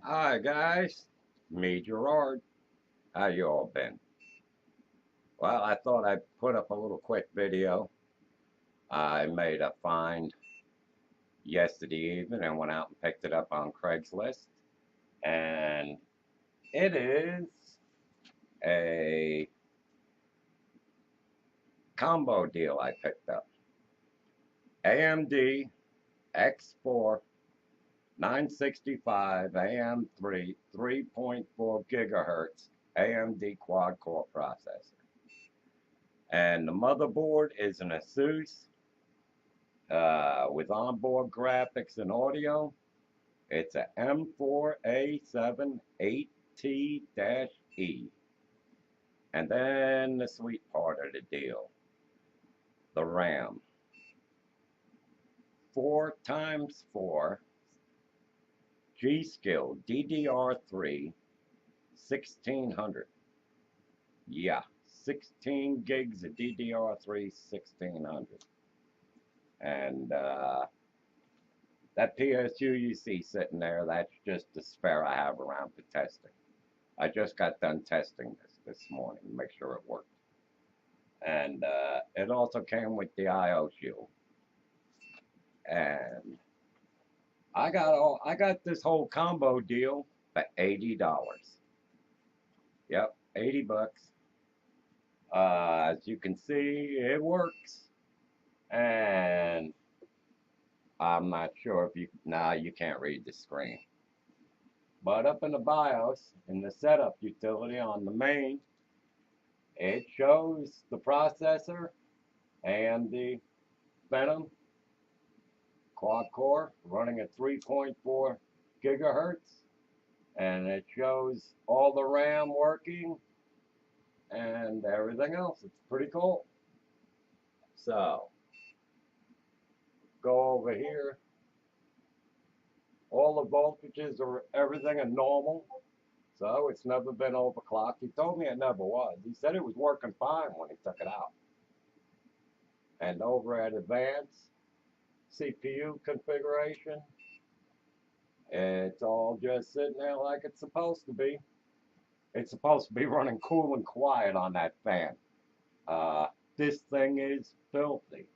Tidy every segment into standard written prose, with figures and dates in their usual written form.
Hi guys, me Gerard. How you all been? Well, I thought I'd put up a little quick video. I made a find yesterday evening and went out and picked it up on Craigslist. And it is a combo deal I picked up. AMD X4 965 AM3 3.4 gigahertz AMD quad core processor. And the motherboard is an ASUS with onboard graphics and audio. It's a M4A78T-E. And then the sweet part of the deal, the RAM. 4x4 G-Skill DDR3 1600. Yeah, 16 gigs of DDR3 1600. And that PSU you see sitting there, that's just the spare I have around for testing. I just got done testing this morning to make sure it worked. And it also came with the IO shield. And I got this whole combo deal for $80. Yep, 80 bucks. As you can see, it works. And I'm not sure if you can't read the screen. But up in the BIOS, in the setup utility on the main, it shows the processor and the Phantom quad core running at 3.4 gigahertz. And it shows all the RAM working and everything else. It's pretty cool. So, go over here. All the voltages or everything are normal. So it's never been overclocked. He told me it never was. He said it was working fine when he took it out. And over at advanced CPU configuration, it's all just sitting there like it's supposed to be. It's supposed to be running cool and quiet on that fan. This thing is filthy.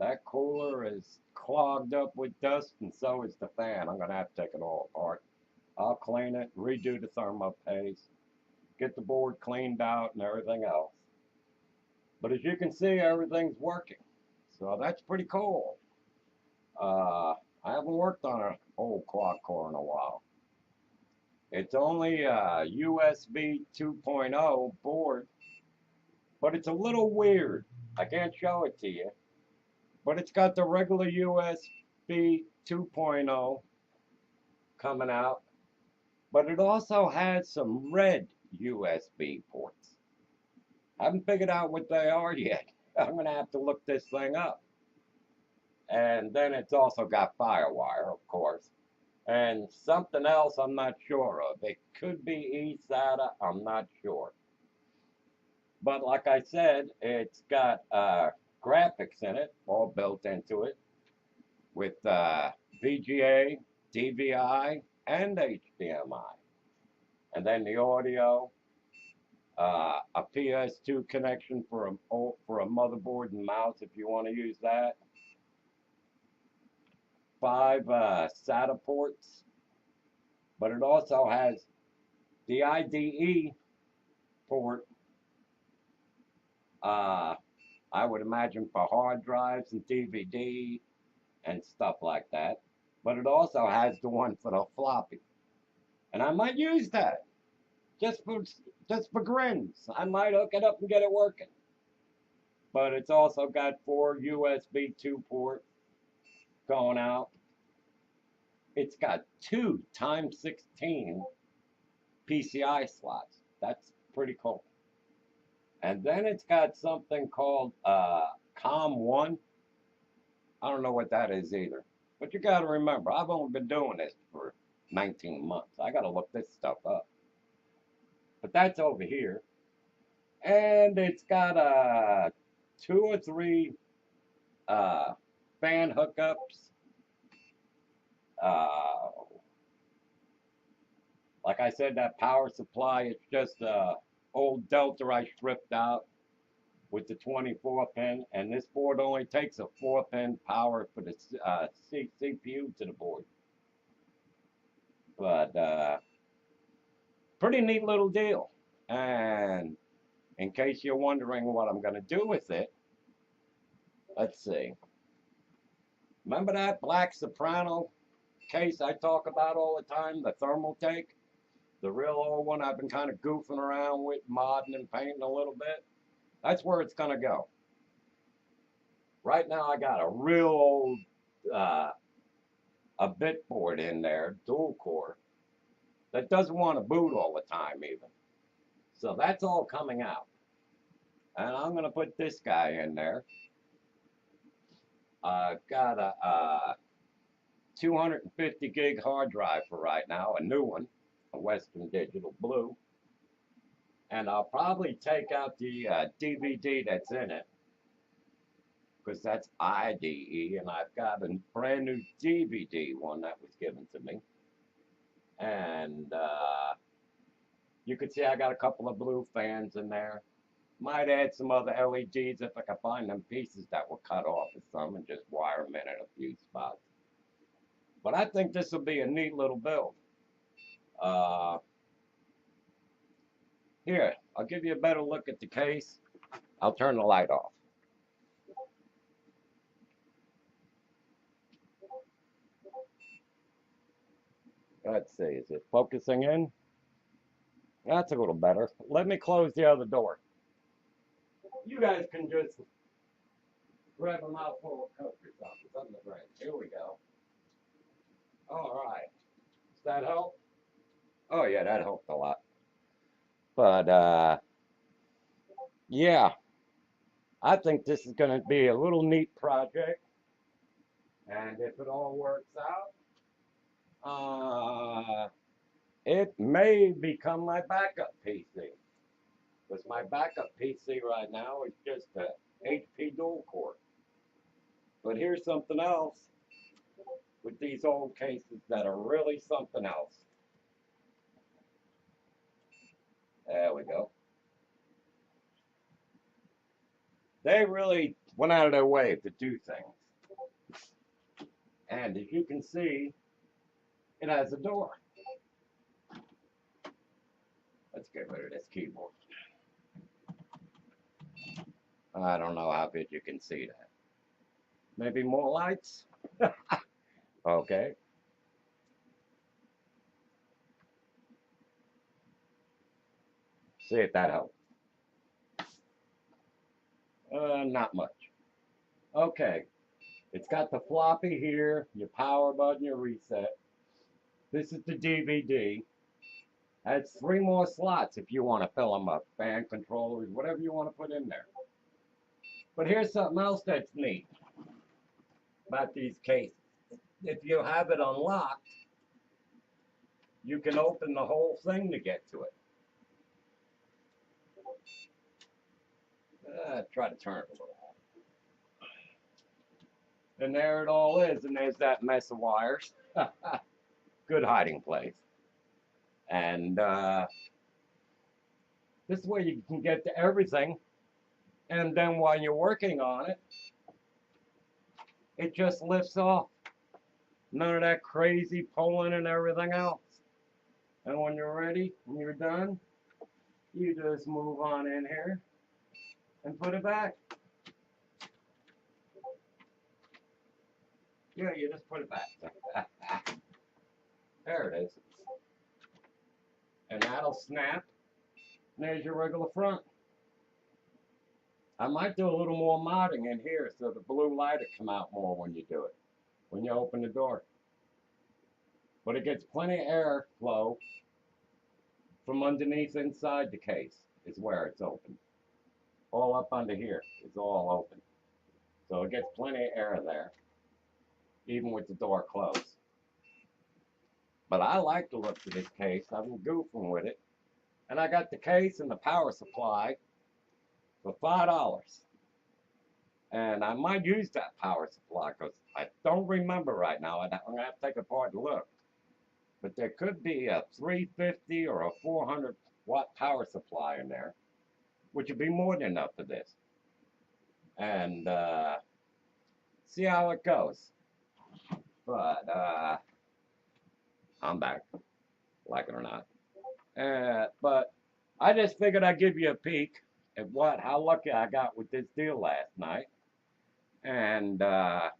That cooler is clogged up with dust, and so is the fan. I'm going to have to take it all apart. I'll clean it, redo the thermal paste, get the board cleaned out and everything else. But as you can see, everything's working. So that's pretty cool. I haven't worked on an old quad core in a while. It's only a USB 2.0 board, but it's a little weird. I can't show it to you, but it's got the regular USB 2.0 coming out, but it also has some red USB ports. I haven't figured out what they are yet. I'm going to have to look this thing up. And then it's also got FireWire, of course. And something else I'm not sure of. It could be eSATA, I'm not sure. But like I said, it's got graphics in it, all built into it, with VGA, DVI, and HDMI. And then the audio, a PS2 connection for a motherboard and mouse if you want to use that. 5 SATA ports, but it also has the IDE port, I would imagine for hard drives and DVD and stuff like that, but it also has the one for the floppy, and I might use that just for grins. I might hook it up and get it working. But it's also got 4 USB 2 ports going out. It's got 2 x 16 PCI slots. That's pretty cool. And then it's got something called COM1. I don't know what that is either. But you got to remember, I've only been doing this for 19 months. I got to look this stuff up. But that's over here. And it's got 2 or 3 fan hookups. Like I said, that power supply, it's just a old Delta I stripped out with the 24 pin, and this board only takes a 4-pin power for the CPU to the board. But pretty neat little deal. And in case you're wondering what I'm going to do with it, let's see. Remember that black Soprano case I talk about all the time, the Thermaltake? The real old one I've been kind of goofing around with, modding and painting a little bit. That's where it's going to go. Right now I got a real old a bit board in there, dual core, that doesn't want to boot all the time even. So that's all coming out. And I'm going to put this guy in there. I've got a 250 gig hard drive for right now, a new one, a Western Digital Blue. And I'll probably take out the DVD that's in it, because that's IDE, and I've got a brand new DVD one that was given to me. And you can see I got a couple of blue fans in there. Might add some other LEDs if I can find them pieces that were cut off or some, and just wire them in at a few spots. But I think this will be a neat little build. Here, I'll give you a better look at the case. I'll turn the light off. Let's see, is it focusing in? That's a little better. Let me close the other door. You guys can just grab a mouthful of Coke or something to drink. Here we go. All right. Does that help? Oh, yeah, that helped a lot. But, yeah, I think this is going to be a little neat project. And if it all works out, it may become my backup PC. Because my backup PC right now is just a HP dual core. But here's something else with these old cases that are really something else. There we go. They really went out of their way to do things. And as you can see, it has a door. Let's get rid of this keyboard. I don't know how good you can see that. Maybe more lights? Okay. See if that helps. Not much. Okay. It's got the floppy here, your power button, your reset. This is the DVD. Has 3 more slots if you want to fill them up. Fan controllers, whatever you want to put in there. But here's something else that's neat about these cases. If you have it unlocked, you can open the whole thing to get to it. Try to turn it a little. And there it all is, and there's that mess of wires. Good hiding place. And this way you can get to everything. And then while you're working on it, it just lifts off. None of that crazy pulling and everything else. And when you're ready, when you're done, you just move on in here and put it back. Yeah, you just put it back. There it is. And that'll snap. And there's your regular front. I might do a little more modding in here so the blue light will come out more when you do it, when you open the door. But it gets plenty of air flow from underneath inside the case is where it's open. All up under here is all open. So it gets plenty of air there, even with the door closed. But I like the look of this case. I've been goofing with it. And I got the case and the power supply for $5. And I might use that power supply because I don't remember right now. I'm going to have to take it apart and look. but there could be a 350 or a 400-watt power supply in there, which would be more than enough for this. And see how it goes. But I'm back, like it or not. But I just figured I'd give you a peek at how lucky I got with this deal last night. And now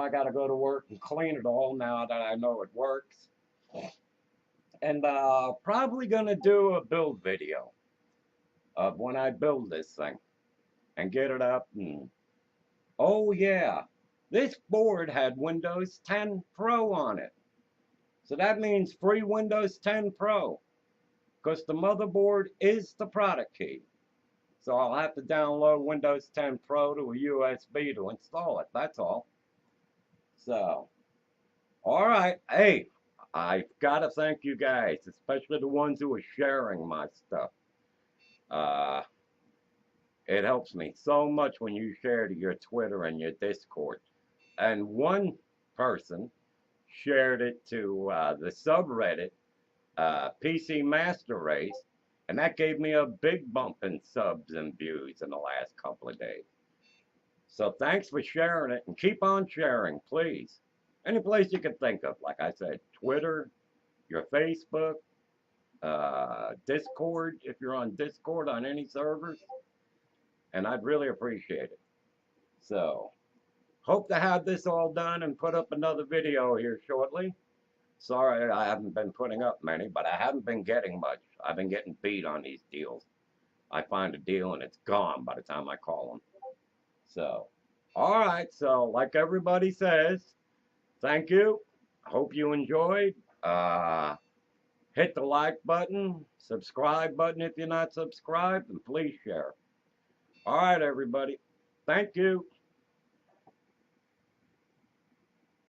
I got to go to work and clean it all now that I know it works. And probably going to do a build video of when I build this thing and get it up. And oh yeah, this board had Windows 10 Pro on it. So that means free Windows 10 Pro, because the motherboard is the product key. So I'll have to download Windows 10 Pro to a USB to install it. That's all. So, all right. Hey, I've got to thank you guys, especially the ones who are sharing my stuff. It helps me so much when you share to your Twitter and your Discord. And one person shared it to the subreddit, PC Master Race, and that gave me a big bump in subs and views in the last couple of days. So thanks for sharing it, and keep on sharing, please. Any place you can think of, like I said, Twitter, your Facebook, Discord, if you're on Discord on any servers, and I'd really appreciate it. So, hope to have this all done and put up another video here shortly. Sorry I haven't been putting up many, but I haven't been getting much. I've been getting beat on these deals. I find a deal and it's gone by the time I call them. So, alright, so like everybody says, thank you. Hope you enjoyed. Hit the like button, subscribe button if you're not subscribed, and please share. Alright, everybody. Thank you.